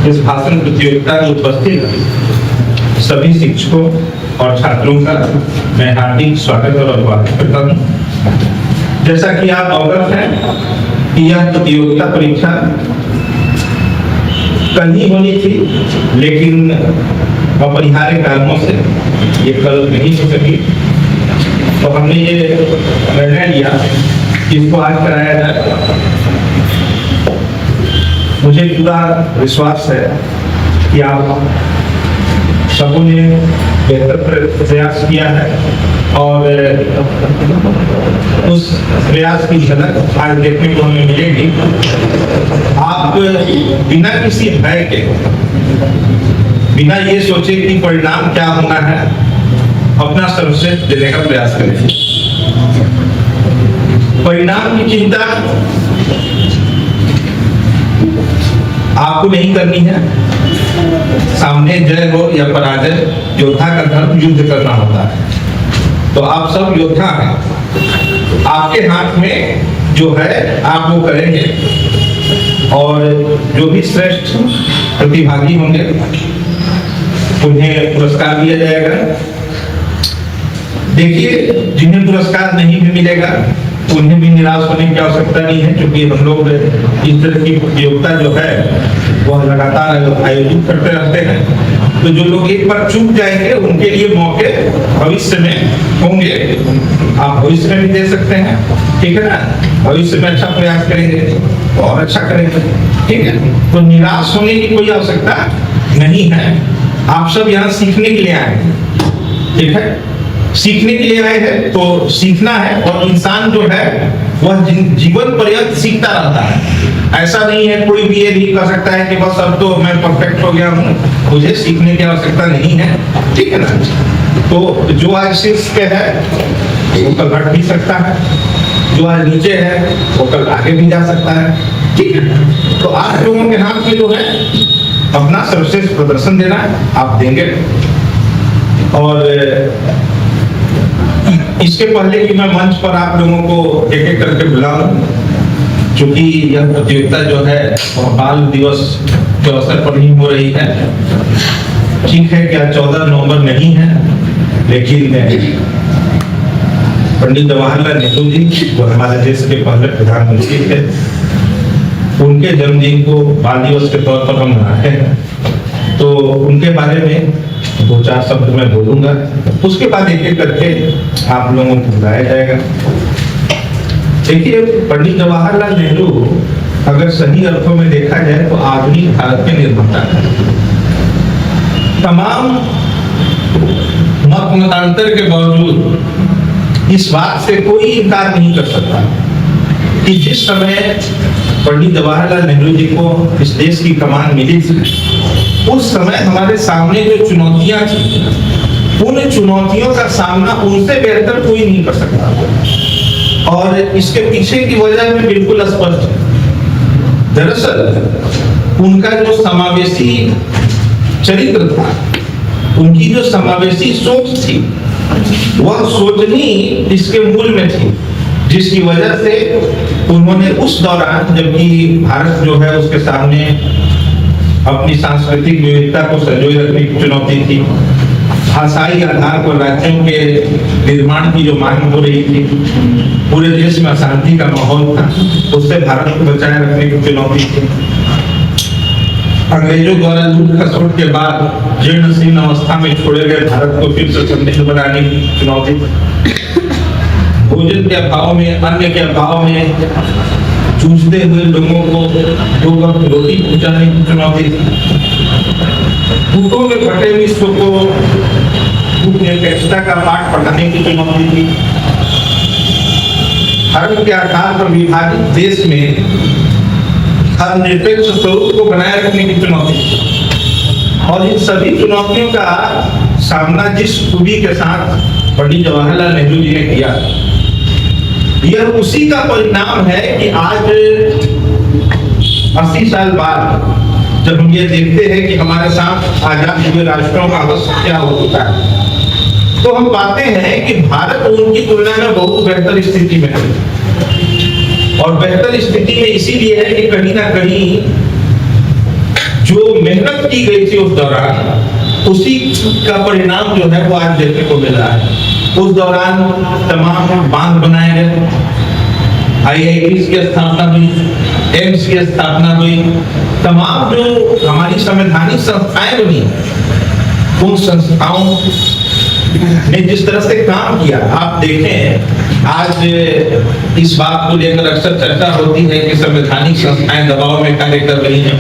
इस भाषण प्रतियोगिता में उपस्थित सभी शिक्षकों और छात्रों का मैं हार्दिक स्वागत और अभिवादन करता हूँ। जैसा कि आप अवगत हैं कि यह प्रतियोगिता परीक्षा कल ही होनी थी, लेकिन अपरिहार्य कारणों से ये कल नहीं हो सकी। तो हमने ये निर्णय लिया कि इसको आज कराया जाए। मुझे पूरा विश्वास है कि आप सबों ने बेहतर प्रयास किया है और उस प्रयास की झलक आज देखने को हमें मिलेगी। आप बिना किसी भय के, बिना ये सोचे कि परिणाम क्या होना है, अपना सर्वश्रेष्ठ देने का प्रयास करें। परिणाम की चिंता आपको नहीं करनी है। सामने जय हो या पराजय, योद्धा का धर्म युद्ध करना होता है। तो आप सब योद्धा हैं, आपके हाथ में जो है आप वो करेंगे और जो भी श्रेष्ठ प्रतिभागी होंगे उन्हें पुरस्कार दिया जाएगा। देखिए, जिन्हें पुरस्कार नहीं भी मिलेगा उन्हें भी निराश होने की आवश्यकता नहीं है, क्योंकि हम लोग इस तरह की प्रतियोगिता जो है वह लगातार आयोजित करते रहते हैं। तो जो लोग एक बार चूक जाएंगे उनके लिए मौके भविष्य में होंगे। आप भविष्य में भी दे सकते हैं, ठीक है ना। भविष्य में अच्छा प्रयास करेंगे और अच्छा करेंगे, ठीक है। तो निराश होने की कोई आवश्यकता नहीं है। आप सब यहाँ सीखने के लिए आए हैं, ठीक है। सीखने के लिए आए हैं तो सीखना है, और इंसान जो है वह जीवन पर्यंत सीखता रहता है। ऐसा नहीं है कोई भी ये नहीं कर सकता है कि बस अब तो मैं परफेक्ट हो गया हूँ, मुझे सीखने की आवश्यकता नहीं है, ठीक है ना। तो जो आज शीर्ष पे है वो कल हट भी सकता है, जो आज नीचे है वो कल आगे भी जा सकता है, ठीक है। तो आप लोगों के हाथ में जो है अपना सर्वश्रेष्ठ प्रदर्शन देना है, आप देंगे। और इसके पहले कि मैं मंच पर आप लोगों को एक एक करके बुलाऊं, क्योंकि यह प्रतियोगिता जो है वह बाल दिवस के अवसर पर ही हो रही है। ठीक है कि 14 नवंबर नहीं है, लेकिन पंडित जवाहरलाल नेहरू जी जो हमारे देश के पहले प्रधानमंत्री थे, उनके जन्मदिन को बाल दिवस के तौर पर हम मनाते हैं। तो उनके बारे में 2-4 शब्द मैं बोलूंगा, उसके बाद एक एक करके आप लोगों को बुलाया जाएगा। देखिए, पंडित जवाहरलाल नेहरू अगर सही अर्थों में देखा जाए तो आधुनिक भारत के निर्माता हैं। तमाम मतांतर के बावजूद इस बात से कोई इनकार नहीं कर सकता कि जिस समय पंडित जवाहरलाल नेहरू जी को इस देश की कमान मिली थी, उस समय हमारे सामने जो चुनौतियां थी, उन चुनौतियों का सामना उनसे बेहतर कोई नहीं कर सकता। और इसके पीछे की वजह में बिल्कुल स्पष्ट है। दरअसल उनका जो समावेशी चरित्र था, उनकी जो समावेशी सोच थी, वह सोच ही इसके मूल में थी, जिसकी वजह से उन्होंने उस दौरान, जबकि भारत जो है उसके सामने अपनी सांस्कृतिक विविधता को संजोए रखने की चुनौती थी, भाषाई आधार पर राज्यों के निर्माण की जो मांग हो रही थी, पूरे देश में अशांति का माहौल था, उससे भारत को बचाए रखने की चुनौती थी, अंग्रेजों द्वारा लूट खसोट के बाद जीर्ण शीर्ण अवस्था में छोड़े गए भारत को फिर से समृद्ध बनाने की चुनौती, भोजन के अभाव में, अन्न के अभाव में जूझते हुए लोगों को 2 वक्त रोटी पहुंचाने की चुनौती, भूखों में फटे विश्व को भूख निरपेक्षता का पाठ पढ़ाने की चुनौती थी, धर्म के आधार पर विभाजित देश में धर्मनिरपेक्ष स्वरूप को बनाए रखने की चुनौती। और इन सभी चुनौतियों का सामना जिस खूबी के साथ पंडित जवाहरलाल नेहरू जी ने किया, यह उसी का परिणाम है कि आज 80 साल बाद जब हम ये देखते हैं कि हमारे साथ आजाद हुए राष्ट्रों का अवस्था क्या हो चुका है, तो हम पाते हैं कि भारत उनकी तुलना में बहुत बेहतर स्थिति में है। और बेहतर स्थिति में इसीलिए है कि कहीं ना कहीं जो मेहनत की गई थी उस दौरान, उसी का परिणाम जो है वो आज देखने को मिल रहा है। उस दौरान तमाम बांध बनाए गए, IITs की स्थापना हुई, एम्स की स्थापना हुई, तमाम जो हमारी संवैधानिक संस्थाएं बनी, उन संस्थाओं ने जिस तरह से काम किया, आप देखें आज इस बात को लेकर अक्सर चर्चा होती है कि संवैधानिक संस्थाएं दबाव में कार्य कर रही हैं,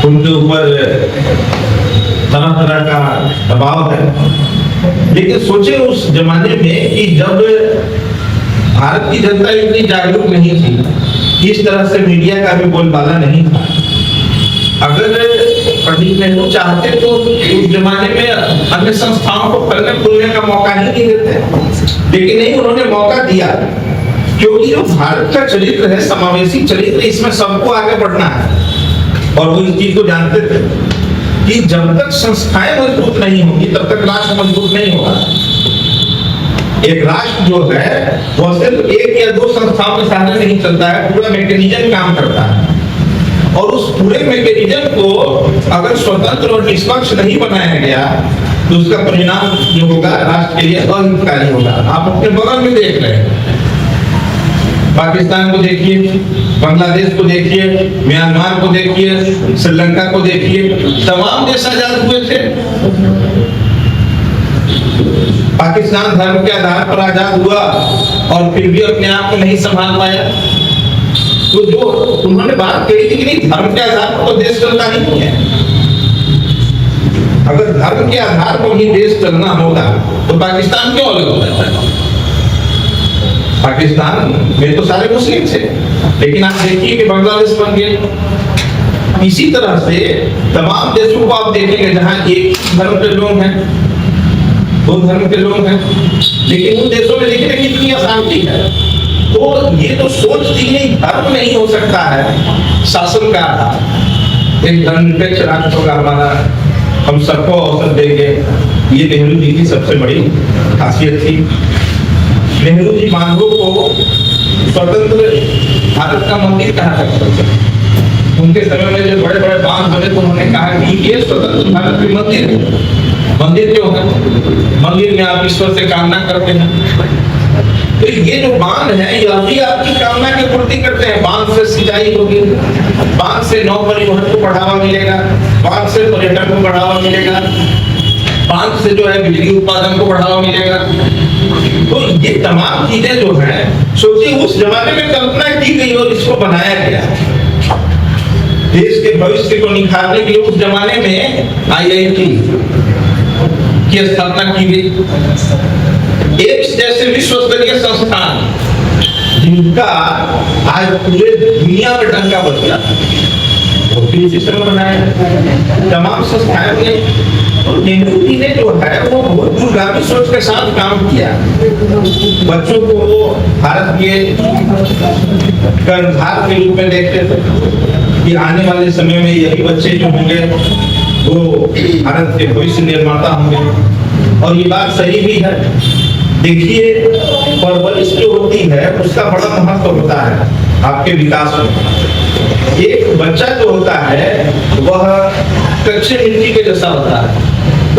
उनके ऊपर तरह तरह का दबाव है। लेकिन सोचे उस जमाने में कि जब भारत की जनता इतनी जागरूक नहीं थी, इस तरह से मीडिया का भी बोलबाला नहीं था, अगर पंडित नेहरू चाहते तो उस जमाने में अन्य संस्थाओं को फलने फूलने का मौका ही नहीं देते, लेकिन नहीं, उन्होंने मौका दिया, क्योंकि जो भारत का चरित्र है, समावेशी चरित्र, इसमें सबको आगे बढ़ना है। और वो इस चीज को जानते थे कि जब तक संस्थाएं मजबूत नहीं होंगी तब तक राष्ट्र मजबूत नहीं होगा। एक राष्ट्र जो है वो सिर्फ एक या दो संस्थाओं के सहारे नहीं चलता है, पूरा मैकेनिज्म काम करता है। और उस पूरे मैकेनिज्म को अगर स्वतंत्र और निष्पक्ष नहीं बनाया गया तो उसका परिणाम जो होगा राष्ट्र के लिए अहितकारी होगा। आप अपने बगल में देख रहे हैं, पाकिस्तान को देखिए, बांग्लादेश को देखिए, म्यांमार को देखिए, श्रीलंका को देखिए, तमाम देश आजाद हुए थे। पाकिस्तान धर्म के आधार पर आजाद हुआ और फिर भी अपने आप को नहीं संभाल पाया। तो जो उन्होंने बात कही थी कि नहीं, धर्म के आधार पर तो देश चलता नहीं है। अगर धर्म के आधार पर ही देश चलना होगा तो पाकिस्तान क्यों अलग हो जाता है? पाकिस्तान में तो सारे मुस्लिम थे, लेकिन आप देखिए कि बांग्लादेश बन गए। इसी तरह से तमाम देशों को आप देखेंगे जहां एक धर्म के लोग हैं, दो धर्म के लोग हैं, लेकिन उन देशों में देखिए कितनी अशांति है। तो ये तो सोच थी नहीं, धर्म नहीं हो सकता है शासन का आधार। एक धर्मनिरपेक्ष राष्ट्र होगा हमारा, हम सबको अवसर देंगे, ये नेहरू जी की सबसे बड़ी खासियत थी। नेहरू जी मानवों को स्वतंत्र भारत का मंदिर कहा करते थे। उनके समय में जो बड़े बड़े बांध बने तो उन्होंने कहा कि ये स्वतंत्र भारत की मंदिर है। मंदिर क्यों है? मंदिर में आप ईश्वर से कामना करते हैं, तो ये जो बांध है ये अभी आपकी कामना की पूर्ति करते हैं। बांध से सिंचाई होगी, बांध से नौ परिवहन को बढ़ावा मिलेगा, बांध से पर्यटन को बढ़ावा मिलेगा, बांध से जो है बिजली उत्पादन को बढ़ावा मिलेगा। तो ये तमाम चीजें जो है, सोचिए उस जमाने में कल्पना की गई और इसको बनाया गया। देश के भविष्य को निखारने के लिए उस जमाने में IIT की स्थापना की गई। एम्स जैसे विश्व स्तरीय संस्थान जिनका आज पूरे दुनिया में डंका बज गया, बनाया, तमाम संस्थाएं ने, और नेहरू जी ने जो है वो बहुत दूरगामी सोच के साथ काम किया। बच्चों को वो भारत के कर्णधार के रूप में देखते थे कि आने वाले समय में यही बच्चे जो होंगे वो भारत के भविष्य निर्माता होंगे। और ये बात सही भी है। देखिए, परवरिश जो होती है उसका बड़ा महत्व होता है आपके विकास में। एक बच्चा जो होता है वह कच्चे मिट्टी के जैसा होता है,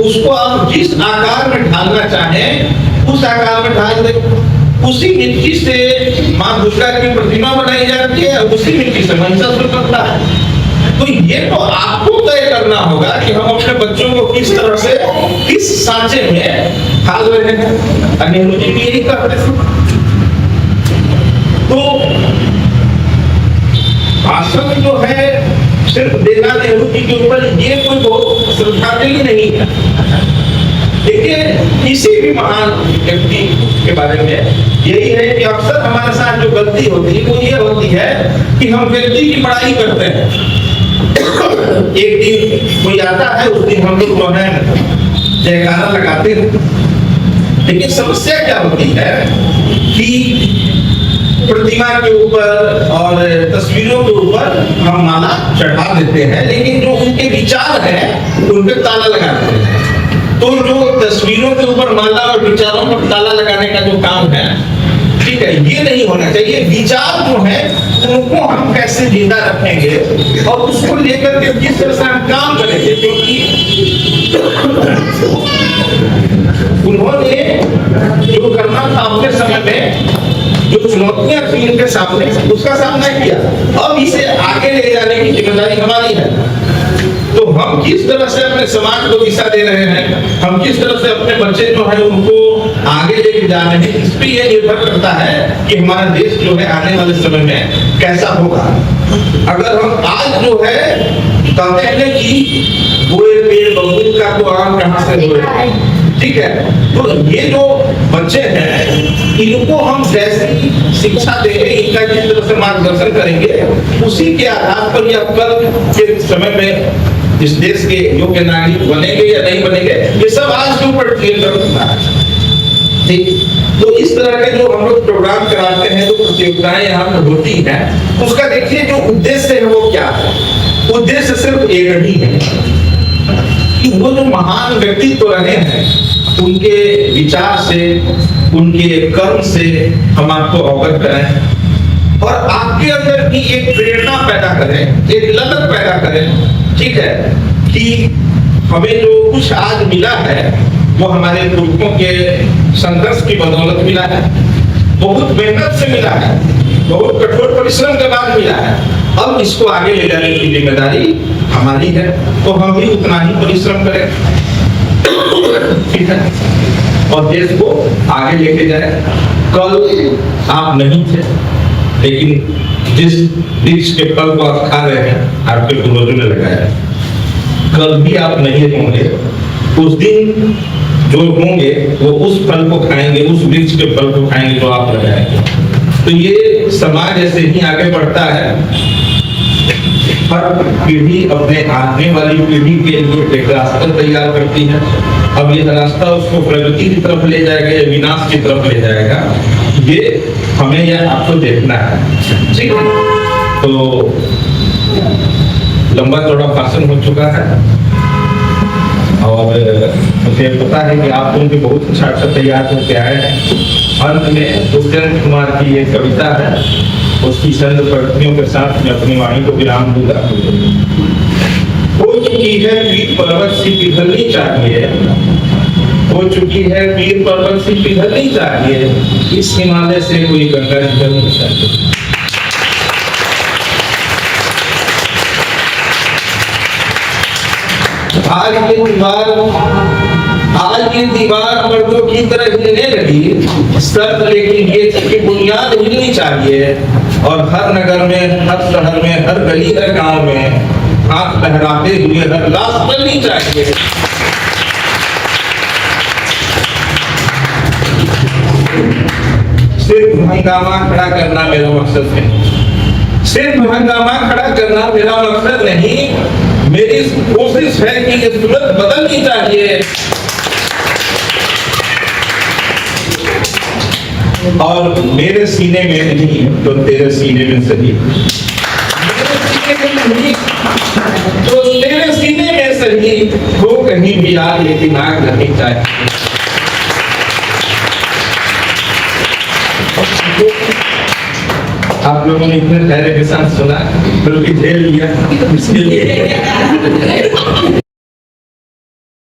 उसको आप जिस आकार में ढालना चाहें उस आकार में ढाल दें। उसी मिट्टी से माँ दुर्गा की प्रतिमा बनाई जाती है, उसी मिट्टी से महिषासुर बनता है। तो ये तो आपको तय करना होगा कि हम अपने बच्चों को किस तरह से, किस सांचे में ढाल रहे हैं। नेहरू जी भी यही करते थे। तो भाषण जो है सिर्फ देना नेहरू जी के ऊपर, ये कोई बहुत श्रद्धांजलि नहीं है। देखिए, किसी भी महान व्यक्ति के बारे में यही है कि अक्सर हमारे साथ जो गलती होती है वो ये होती है कि हम व्यक्ति की बड़ाई करते हैं। एक दिन कोई आता है, उस दिन हम लोग जो है जयकारा लगाते हैं। लेकिन समस्या क्या होती है कि प्रतिमा के ऊपर और तस्वीरों के ऊपर हम माला चढ़ा देते हैं, लेकिन जो उनके विचार हैं उन पे ताला लगा देते हैं। तो जो तस्वीरों के ऊपर माला और विचारों पर ताला लगाने का जो काम है, ठीक है, ये नहीं होना चाहिए। विचार जो है उनको हम कैसे जिंदा रखेंगे और उसको लेकर के किस तरह से हम काम करेंगे, क्योंकि उन्होंने जो करना था अपने समय में, जो चुनौतियां थी उनके सामने, उसका सामना किया। अब इसे आगे ले जाने की जिम्मेदारी हमारी है। तो हम किस तरह से अपने समाज को दिशा दे रहे हैं, हम किस तरह से अपने बच्चे जो है उनको आगे लेके जा रहे हैं, इस पे ये निर्भर करता है कि हमारा देश जो है आने वाले समय में कैसा होगा। अगर हम आज जो है कहते हैं कि बोए पेड़ बबूल का तो आम कहाँ से होए, ठीक है, तो ये जो बच्चे हैं इनको हम जैसी शिक्षा देंगे, इनका जिस तरह से मार्गदर्शन करेंगे, उसी के आधार पर यह कल के समय में इस देश के योग्य नागरिक बनेंगे या नहीं बनेंगे, ये सब आज के ऊपर निर्भर करता है। ठीक, तो इस तरह के जो हम लोग प्रोग्राम कराते हैं, जो प्रतियोगिताएं यहाँ पर होती हैं, उसका देखिए जो उद्देश्य है वो क्या है। उद्देश्य सिर्फ एक ही है कि वो जो महान व्यक्तित्व रहे हैं उनके विचार से, उनके कर्म से हम आपको अवगत कराएं और आपके अंदर की एक प्रेरणा पैदा करें, एक ललक पैदा करें, ठीक है, कि हमें जो कुछ आज मिला है वो हमारे पुरखों के संघर्ष की बदौलत मिला है, बहुत मेहनत से मिला है, बहुत कठोर परिश्रम के बाद मिला है। अब इसको आगे ले जाने की जिम्मेदारी हमारी है, तो हम भी उतना ही परिश्रम करें, ठीक है, और देश को आगे लेके जाए। कल आप नहीं थे, लेकिन जिस वृक्ष के फल को आप खा रहे हैं आपके पूर्वजों ने लगाया, कल भी आप नहीं होंगे, उस दिन जो होंगे वो उस फल को खाएंगे, उस वृक्ष के फल को खाएंगे जो आप लगाएंगे। तो ये समाज ऐसे ही आगे बढ़ता है। हर पीढ़ी अपने आने वाली पीढ़ी के लिए एक रास्ता तैयार करती है। अब ये रास्ता उसको प्रगति की तरफ ले जाएगा या विनाश की तरफ ले जाएगा, ये हमें या आपको देखना है, ठीक है। तो लंबा चौड़ा भाषण हो चुका है और मुझे पता है कि आप लोग भी बहुत अच्छा तैयार होकर आए हैं। अंत में दुष्यंत कुमार की एक कविता है, उसकी चंद पंक्तियों के साथ मैं अपनी वाणी को विराम दूंगा। हो चुकी है पीर पर्वत सी पिघलनी चाहिए, हो चुकी है पीर पर्वत सी पिघलनी चाहिए, इस हिमालय से कोई गंगा निकलनी चाहिए। आज ये दीवार मर्दों की तरह हिलने लगी, शर्त लेकिन ये कि बुनियाद हिलनी चाहिए और हर नगर में, हर शहर में, हर गली, हर गांव में हाथ लहराते हुए हर लाश बननी चाहिए। सिर्फ हंगामा खड़ा करना मेरा मकसद नहीं, सिर्फ हंगामा खड़ा करना मेरा मकसद नहीं, मेरी कोशिश है कि ये सूरत बदलनी चाहिए और मेरे सीने में नहीं तो तेरे सीने में सही, मेरे सीने में नहीं तो तेरे सीने में सही, हो कहीं भी आग लेकिन आग नहीं चाहिए। आप लोगों ने इतने धैर्य के साथ सुना, बल्कि झेल लिया, इसके लिए